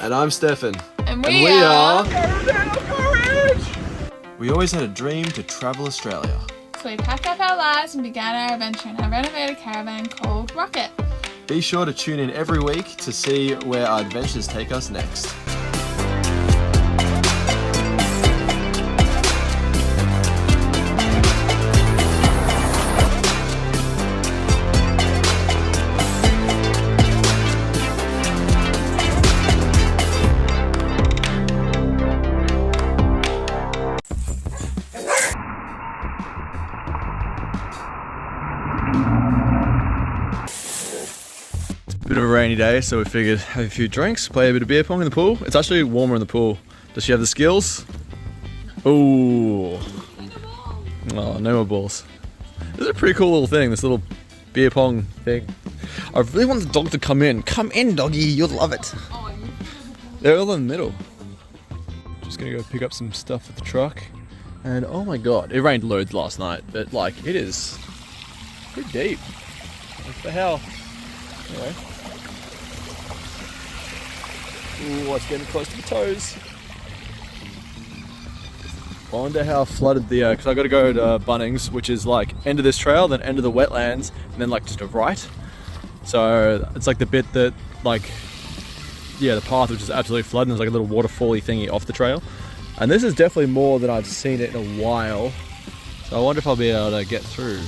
And I'm Stefan. And we are... We always had a dream to travel Australia. So we packed up our lives and began our adventure in a renovated caravan called Rocket. Be sure to tune in every week to see where our adventures take us next. Bit of a rainy day, so we figured have a few drinks, play a bit of beer pong in the pool. It's actually warmer in the pool. Does she have the skills? Ooh. Oh, no more balls. This is a pretty cool little thing, this little beer pong thing. I really want the dog to come in. Come in, doggy, you'll love it. They're all in the middle. Just gonna go pick up some stuff at the truck. And oh my god, it rained loads last night, but like, it is pretty deep. Like for how, anyway. Ooh, it's getting close to the toes. I wonder how flooded the, because I got to go to Bunnings, which is like end of this trail, then end of the wetlands, and then like just a right. So it's like the bit that like, yeah, the path which is absolutely flooded, and there's like a little waterfall-y thingy off the trail. And this is definitely more than I've seen it in a while. So I wonder if I'll be able to get through.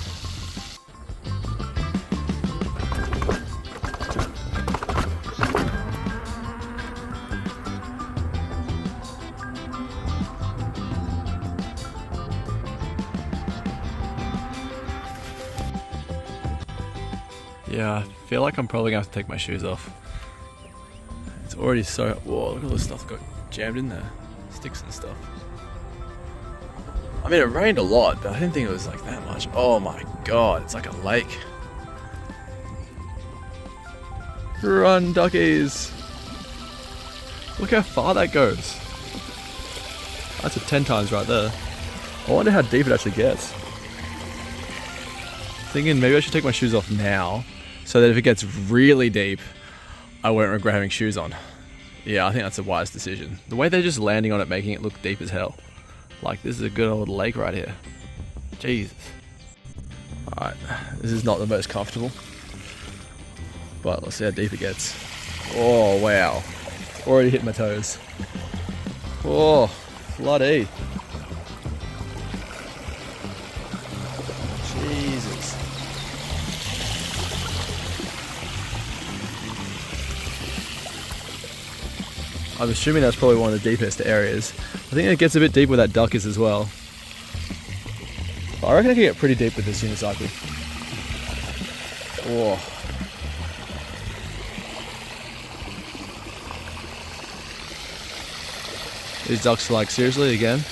Yeah, I feel like I'm probably going to have to take my shoes off. It's already so... Whoa, look at all the stuff that got jammed in there. Sticks and stuff. I mean, it rained a lot, but I didn't think it was like that much. Oh my god, it's like a lake. Run, duckies! Look how far that goes. That's a 10 times right there. I wonder how deep it actually gets. Thinking maybe I should take my shoes off now, so that if it gets really deep, I won't regret having shoes on. Yeah, I think that's a wise decision. The way they're just landing on it, making it look deep as hell. Like, this is a good old lake right here. Jesus. Alright, this is not the most comfortable. But let's see how deep it gets. Oh, wow. Already hit my toes. Oh, bloody. Jesus. I'm assuming that's probably one of the deepest areas. I think it gets a bit deep where that duck is as well. I reckon I can get pretty deep with this unicycle. Oh. These ducks are like, seriously, again?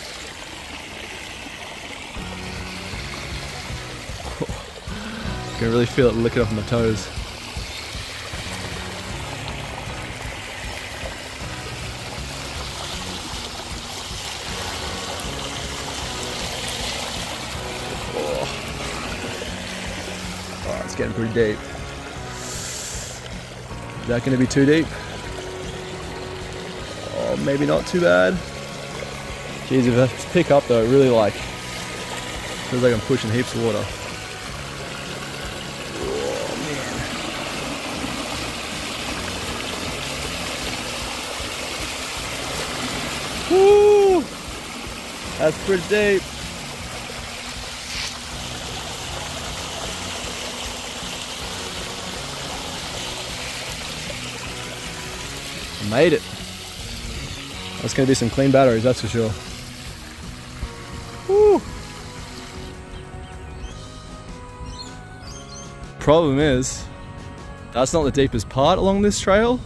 I can really feel it licking off my toes. It's getting pretty deep. Is that going to be too deep? Oh, maybe not too bad. Jeez, if I pick up though, it really like feels like I'm pushing heaps of water. Oh man. Woo! That's pretty deep. Made it. That's going to be some clean batteries, that's for sure. Woo. Problem is, that's not the deepest part along this trail.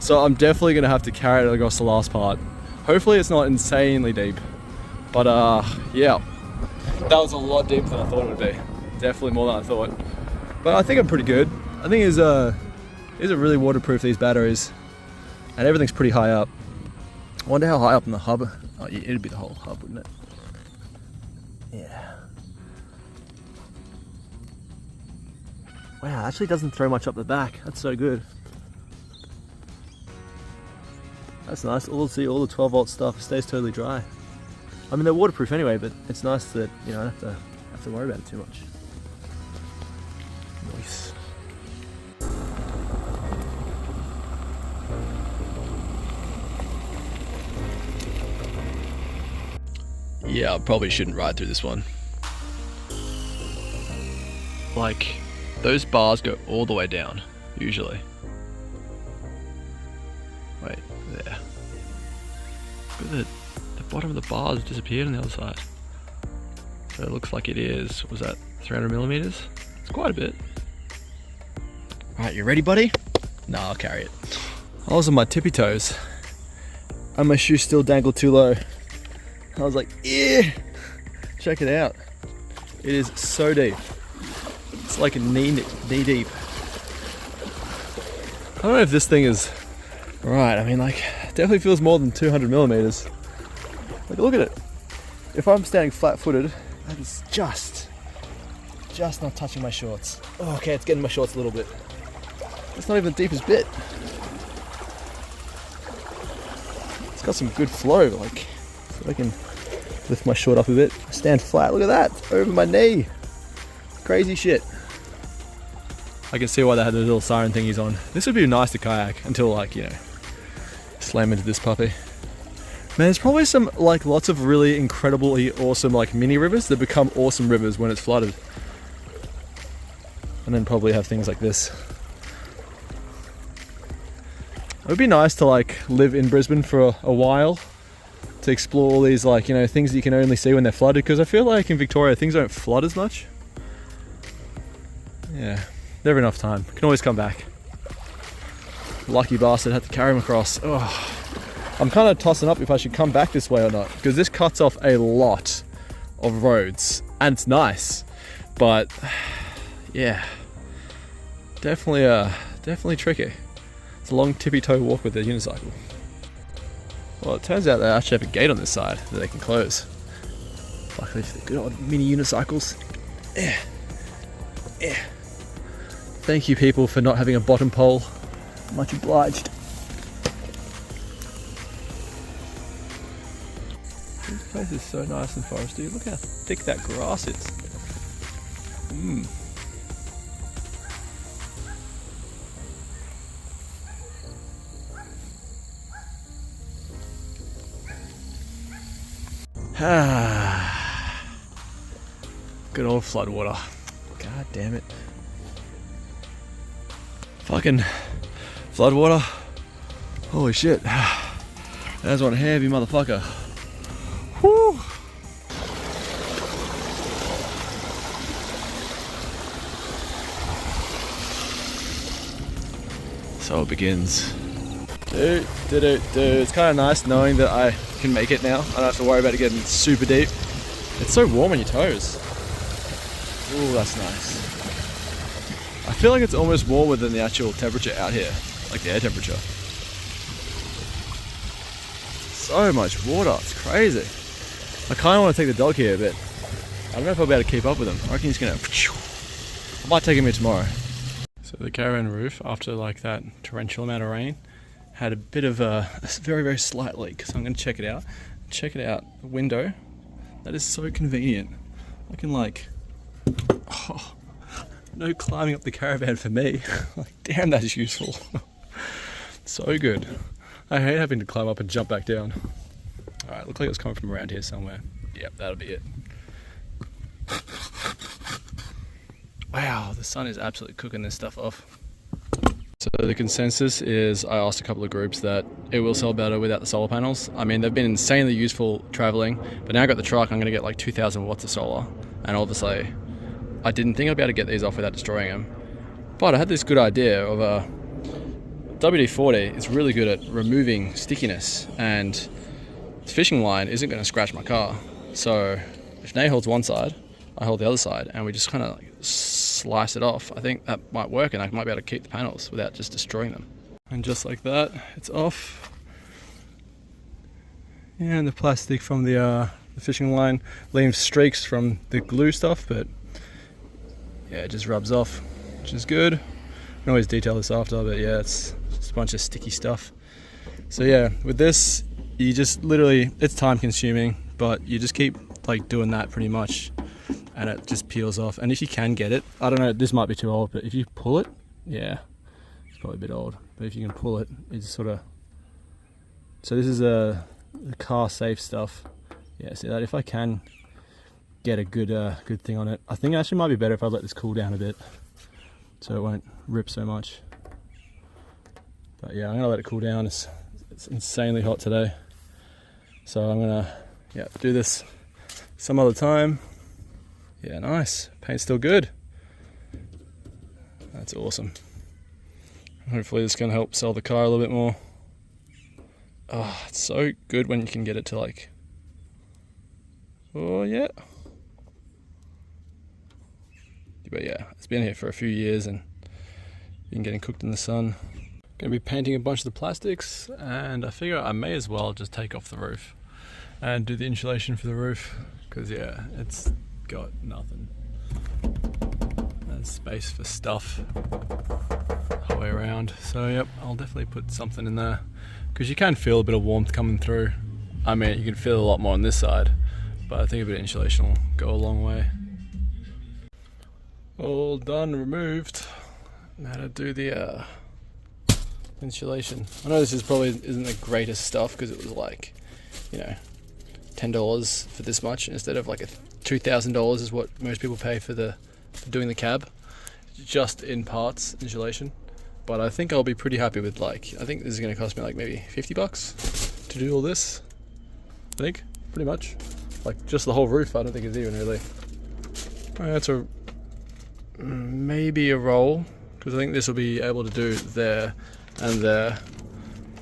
So I'm definitely going to have to carry it across the last part. Hopefully it's not insanely deep. But yeah, that was a lot deeper than I thought it would be. Definitely more than I thought. But I think I'm pretty good. I think these are really waterproof, these batteries. And everything's pretty high up. I wonder how high up in the hub. Oh, it'd be the whole hub, wouldn't it? Yeah. Wow, it actually doesn't throw much up the back. That's so good. That's nice. All the 12 volt stuff stays totally dry. I mean, they're waterproof anyway, but it's nice that, you know, I don't have to worry about it too much. Nice. Yeah, I probably shouldn't ride through this one. Like, those bars go all the way down, usually. Wait, there. Look at the bottom of the bars disappeared on the other side. So it looks like it is, was that 300 millimeters? It's quite a bit. Alright, you ready, buddy? No, I'll carry it. I was on my tippy toes, and my shoes still dangled too low. I was like, yeah, check it out. It is so deep. It's like knee deep. I don't know if this thing is right. I mean, like, it definitely feels more than 200 millimeters. Like, look at it. If I'm standing flat-footed, that is just not touching my shorts. Oh, okay, it's getting my shorts a little bit. It's not even the deepest bit. It's got some good flow. Like, if I can lift my short up a bit, stand flat. Look at that, over my knee. Crazy shit. I can see why they had those little siren thingies on. This would be nice to kayak until, like, you know, slam into this puppy. Man, there's probably some, like, lots of really incredibly awesome, like, mini rivers that become awesome rivers when it's flooded. And then probably have things like this. It would be nice to, like, live in Brisbane for a while to explore all these, like, you know, things that you can only see when they're flooded, because I feel like in Victoria things don't flood as much. Yeah, never enough time. Can always come back. Lucky bastard had to carry him across. Oh. I'm kind of tossing up if I should come back this way or not, because this cuts off a lot of roads and it's nice, but yeah, definitely tricky. It's a long tippy toe walk with the unicycle. Well, it turns out they actually have a gate on this side that they can close. Luckily for the good old mini unicycles. Yeah. Thank you, people, for not having a bottom pole. Much obliged. This place is so nice and foresty. Look how thick that grass is. Good old flood water. God damn it. Fucking flood water. Holy shit. That's one heavy motherfucker. Whew. So it begins. Dude. It's kind of nice knowing that I can make it now. I don't have to worry about it getting super deep. It's so warm on your toes. Ooh, that's nice. I feel like it's almost warmer than the actual temperature out here, like the air temperature. So much water, it's crazy. I kind of want to take the dog here, but I don't know if I'll be able to keep up with him. I reckon he's gonna. I might take him here tomorrow. So the caravan roof, after like that torrential amount of rain, had a bit of a very, very slight leak. So I'm going to check it out. Check it out. The window. That is so convenient. I can, like, oh, no climbing up the caravan for me. Like, damn, that is useful. So good. I hate having to climb up and jump back down. Alright, looks like it's coming from around here somewhere. Yep, that'll be it. Wow, the sun is absolutely cooking this stuff off. So the consensus is, I asked a couple of groups that it will sell better without the solar panels. I mean, they've been insanely useful traveling, but now I got the truck, I'm going to get like 2,000 watts of solar. And obviously, I didn't think I'd be able to get these off without destroying them. But I had this good idea of a WD-40 is really good at removing stickiness, and this fishing line isn't going to scratch my car. So if Nate holds one side, I hold the other side, and we just kind of like slice it off. I think that might work, and I might be able to keep the panels without just destroying them. And just like that, it's off. And the plastic from the fishing line leaves streaks from the glue stuff, but yeah, it just rubs off, which is good. I can always detail this after, but yeah, it's just a bunch of sticky stuff. So yeah, with this, you just literally, it's time consuming, but you just keep like doing that pretty much, and it just peels off. And if you can get it, I don't know, this might be too old, but if you pull it, yeah, it's probably a bit old, but if you can pull it, it's sort of, so this is the car safe stuff. Yeah, see that, if I can get a good good thing on it, I think it actually might be better if I let this cool down a bit so it won't rip so much. But yeah, I'm gonna let it cool down. It's insanely hot today, so I'm gonna do this some other time. Yeah, nice, paint's still good. That's awesome. Hopefully this can help sell the car a little bit more. Oh, it's so good when you can get it to like, oh yeah. But yeah, it's been here for a few years and been getting cooked in the sun. Gonna be painting a bunch of the plastics, and I figure I may as well just take off the roof and do the insulation for the roof, because yeah, it's got nothing. There's space for stuff the whole way around. So yep, I'll definitely put something in there, because you can feel a bit of warmth coming through. I mean, you can feel a lot more on this side, but I think a bit of insulation will go a long way. All done, removed. Now to do the insulation. I know this is probably isn't the greatest stuff, because it was like, you know, $10 for this much instead of like $2,000 is what most people pay for doing the cab, just in parts insulation. But I think I'll be pretty happy with, like, I think this is going to cost me like maybe $50 to do all this. I think pretty much, like just the whole roof. I don't think it's even really. That's a maybe a roll, because I think this will be able to do there and there.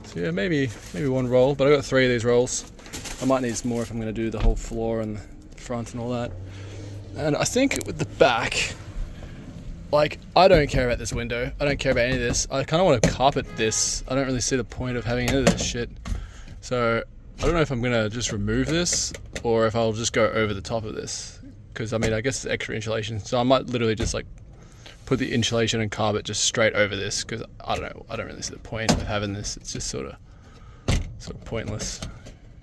So yeah, maybe one roll, but I've got 3 of these rolls. I might need some more if I'm going to do the whole floor and the front and all that. And I think with the back, like, I don't care about this window, I don't care about any of this. I kind of want to carpet this. I don't really see the point of having any of this shit. So I don't know if I'm going to just remove this or if I'll just go over the top of this, because I mean, I guess it's extra insulation, so I might literally just like put the insulation and carpet just straight over this, because I don't know, I don't really see the point of having this. It's just sort of pointless,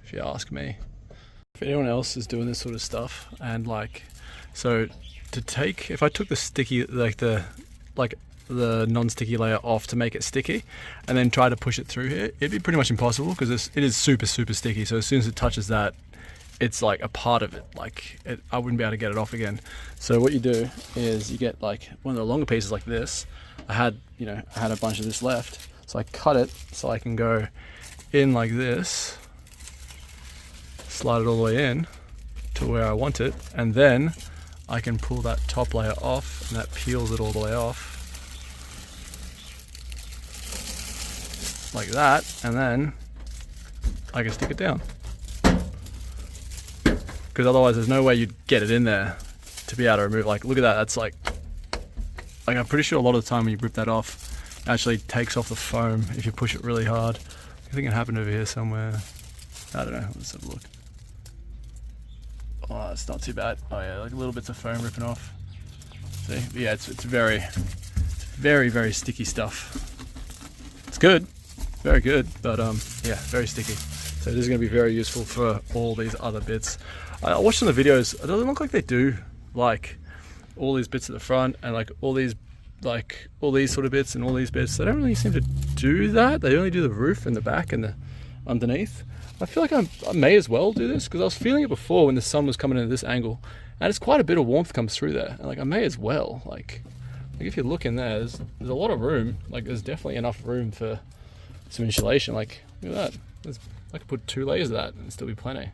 if you ask me. If anyone else is doing this sort of stuff, and like, so to take, if I took the sticky, like the non-sticky layer off to make it sticky, and then try to push it through here, it'd be pretty much impossible, because it is super sticky. So as soon as it touches that, it's like a part of it, like I wouldn't be able to get it off again. So what you do is you get like one of the longer pieces like this. I had a bunch of this left, so I cut it so I can go in like this, slide it all the way in to where I want it, and then I can pull that top layer off, and that peels it all the way off like that, and then I can stick it down. Because otherwise there's no way you'd get it in there to be able to remove. Like, look at that, that's like I'm pretty sure a lot of the time when you rip that off, it actually takes off the foam if you push it really hard. I think it happened over here somewhere. I don't know, let's have a look. Oh, it's not too bad. Oh yeah, like little bits of foam ripping off. See, yeah, it's very sticky stuff. It's good, very good, but yeah, very sticky. So this is going to be very useful for all these other bits. I watched some of the videos, it doesn't look like they do like all these bits at the front and like all these sort of bits and all these bits. They don't really seem to do that. They only do the roof and the back and the underneath. I feel like I may as well do this, because I was feeling it before when the sun was coming in at this angle, and it's quite a bit of warmth comes through there, and like I may as well, like if you look in there, there's a lot of room. Like there's definitely enough room for some insulation. Like look at that, I could put 2 layers of that and still be plenty.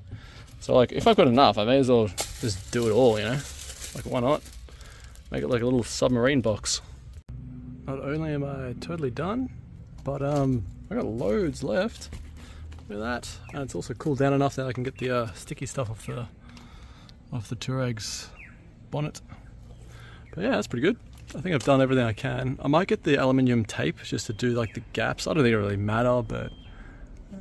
So like if I've got enough, I may as well just do it all, you know, like why not make it like a little submarine box. Not only am I totally done, but I got loads left. Look at that, and it's also cooled down enough that I can get the sticky stuff off the Touareg's bonnet. But yeah, that's pretty good. I think I've done everything I can. I might get the aluminium tape just to do like the gaps. I don't think it really matter, but I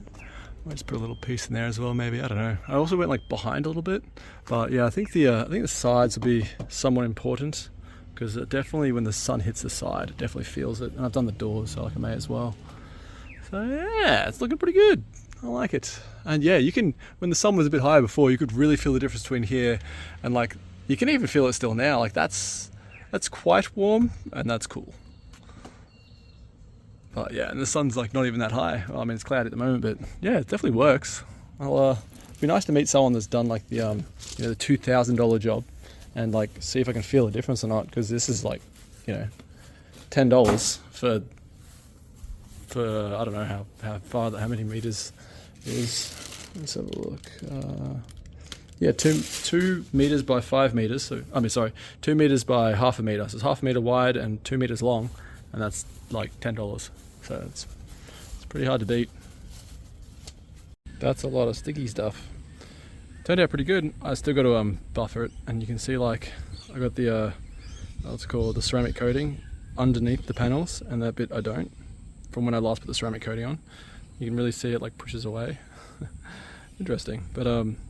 might just put a little piece in there as well, maybe. I don't know. I also went like behind a little bit, but yeah, I think the sides will be somewhat important, because definitely when the sun hits the side, it definitely feels it. And I've done the doors, so like I may as well So yeah, it's looking pretty good. I like it. And yeah, you can, when the sun was a bit higher before, you could really feel the difference between here and like, you can even feel it still now. Like that's quite warm and that's cool. But yeah, and the sun's like not even that high. Well, I mean, it's cloudy at the moment, but yeah, it definitely works. It'd be nice to meet someone that's done like the, the $2,000 job and like see if I can feel a difference or not. Because this is like, $10 for I don't know how many meters it is. Let's have a look. Yeah, 2 meters by 5 meters. So 2 meters by half a meter. So it's half a meter wide and 2 meters long, and that's like $10. So it's pretty hard to beat. That's a lot of sticky stuff. Turned out pretty good. I still got to buffer it, and you can see like I got the what's it called, the ceramic coating underneath the panels, and that bit I don't. From when I last put the ceramic coating on, you can really see it like pushes away. Interesting, but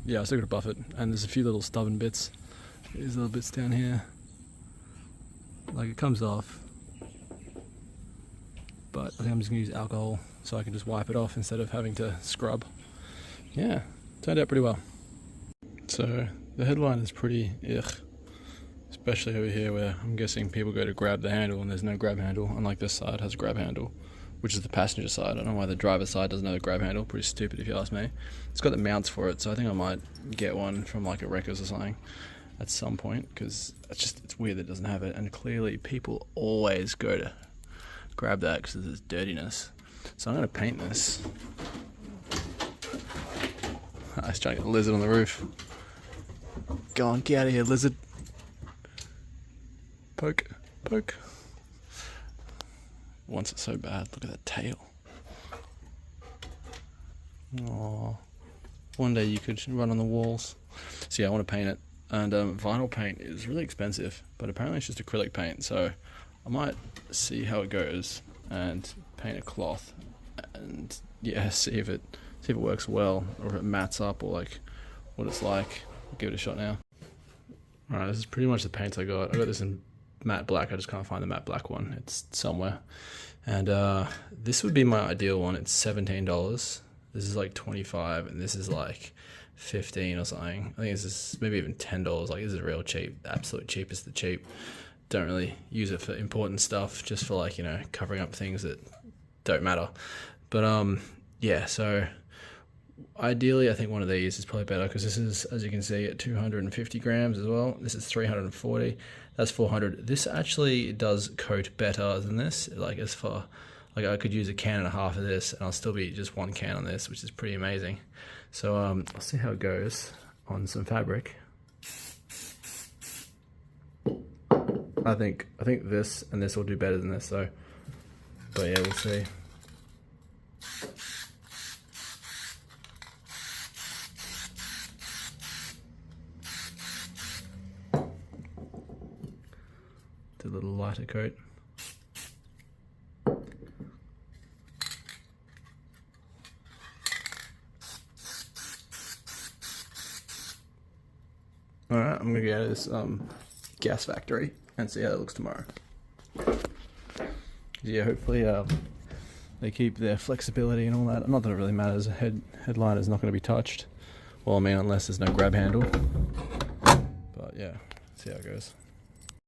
yeah, I still got to buff it, and there's a few little stubborn bits. These little bits down here, like it comes off, but I think I'm just gonna use alcohol so I can just wipe it off instead of having to scrub. Yeah, turned out pretty well. So the headline is pretty ugh, especially over here where I'm guessing people go to grab the handle and there's no grab handle, unlike this side has a grab handle, which is the passenger side. I don't know why the driver's side doesn't have a grab handle. Pretty stupid if you ask me. It's got the mounts for it, so I think I might get one from like a Wreckers or something at some point, because it's weird that it doesn't have it, and clearly people always go to grab that because there's dirtiness. So I'm going to paint this. I was trying to get a lizard on the roof. Go on, get out of here, lizard. Poke, poke. Wants it so bad. Look at that tail. Aww. One day you could run on the walls. So yeah, I want to paint it. And vinyl paint is really expensive, but apparently it's just acrylic paint. So I might see how it goes and paint a cloth, and yeah, see if it works well, or if it mats up, or like what it's like. I'll give it a shot now. All right, this is pretty much the paints I got. I got this in matte black. I just can't find the matte black one. It's somewhere. And this would be my ideal one. It's $17. This is like $25, and this is like $15 or something. I think this is maybe even $10. Like, this is real cheap. The absolute cheapest of the cheap. Don't really use it for important stuff, just for like, covering up things that don't matter. But yeah, so ideally I think one of these is probably better, because this is, as you can see, at 250 grams as well. This is 340. That's 400. This actually does coat better than this. Like, as far, like, I could use a can and a half of this and I'll still be just 1 can on this, which is pretty amazing. So I'll see how it goes on some fabric. I think this and this will do better than this, so, but yeah, we'll see. Do a little lighter coat. Alright, I'm gonna get out of this gas factory and see how it looks tomorrow. Yeah, hopefully they keep their flexibility and all that. Not that it really matters. A headline is not going to be touched. Well, I mean, unless there's no grab handle. But yeah, see how it goes.